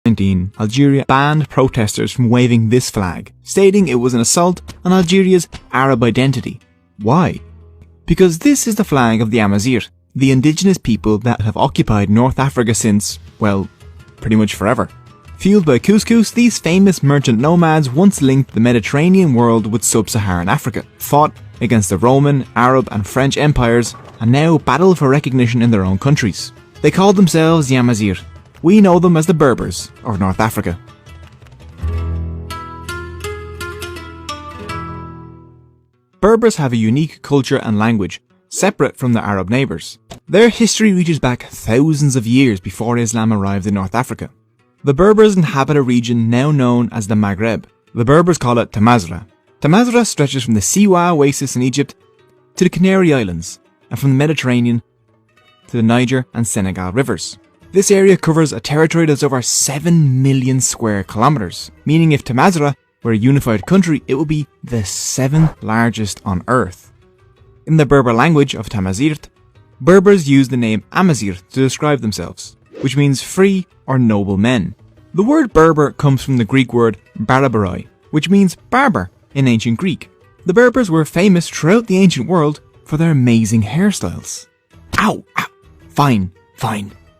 19, Algeria banned protesters from waving this flag, stating it was an assault on Algeria's Arab identity. Why? Because this is the flag of the Amazigh, the indigenous people that have occupied North Africa since, well, pretty much forever. Fueled by couscous, these famous merchant nomads once linked the Mediterranean world with sub-Saharan Africa, fought against the Roman, Arab and French empires, and now battle for recognition in their own countries. They called themselves the Amazigh. We know them as the Berbers of North Africa. Berbers have a unique culture and language, separate from their Arab neighbours. Their history reaches back thousands of years before Islam arrived in North Africa. The Berbers inhabit a region now known as the Maghreb. The Berbers call it Tamazra. Tamazra stretches from the Siwa oasis in Egypt to the Canary Islands, and from the Mediterranean to the Niger and Senegal rivers. This area covers a territory that's over 7 million square kilometres, meaning if Tamazra were a unified country, it would be the 7th largest on Earth. In the Berber language of Tamazigh, Berbers use the name amazigh to describe themselves, which means free or noble men. The word Berber comes from the Greek word barbaroi, which means barber in ancient Greek. The Berbers were famous throughout the ancient world for their amazing hairstyles. Ow! Ow! Fine.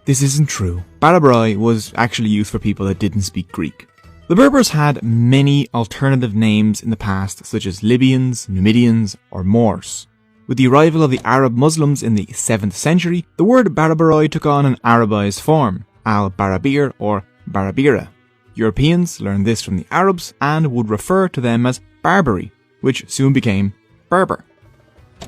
This isn't true. Barbaroi was actually used for people that didn't speak Greek. The Berbers had many alternative names in the past, such as Libyans, Numidians, or Moors. With the arrival of the Arab Muslims in the 7th century, the word Barbaroi took on an Arabized form, al-Barabir or Barabira. Europeans learned this from the Arabs and would refer to them as Barbary, which soon became Berber.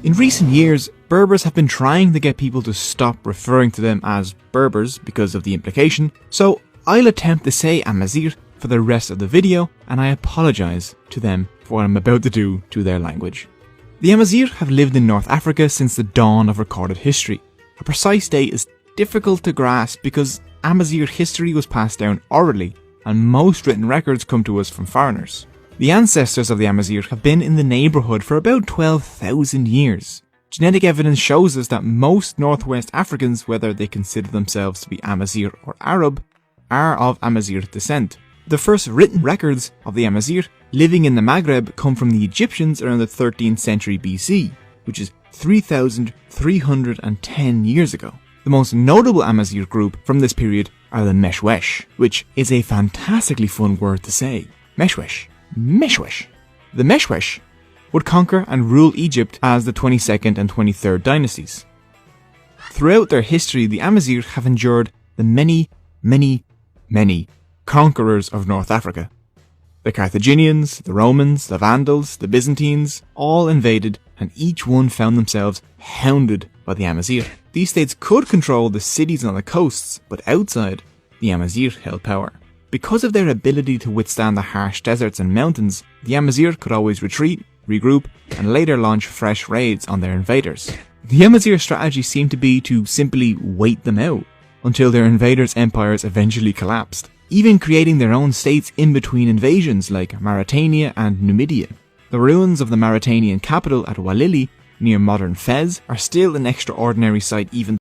In recent years, Berbers have been trying to get people to stop referring to them as Berbers because of the implication, so I'll attempt to say Amazigh for the rest of the video, and I apologise to them for what I'm about to do to their language. The Amazigh have lived in North Africa since the dawn of recorded history. A precise date is difficult to grasp because Amazigh history was passed down orally, and most written records come to us from foreigners. The ancestors of the Amazigh have been in the neighbourhood for about 12,000 years. Genetic evidence shows us that most Northwest Africans, whether they consider themselves to be Amazigh or Arab, are of Amazigh descent. The first written records of the Amazigh living in the Maghreb come from the Egyptians around the 13th century BC, which is 3,310 years ago. The most notable Amazigh group from this period are the Meshwesh, which is a fantastically fun word to say. Meshwesh. The Meshwesh would conquer and rule Egypt as the 22nd and 23rd dynasties. Throughout their history, the Amazigh have endured the many conquerors of North Africa. The Carthaginians, the Romans, the Vandals, the Byzantines, all invaded, and each one found themselves hounded by the Amazigh. These states could control the cities on the coasts, but outside, the Amazigh held power. Because of their ability to withstand the harsh deserts and mountains, the Amazigh could always retreat, regroup, and later launch fresh raids on their invaders. The Amazigh strategy seemed to be to simply wait them out, until their invaders' empires eventually collapsed, even creating their own states in between invasions like Mauritania and Numidia. The ruins of the Mauritanian capital at Walili, near modern Fez, are still an extraordinary sight even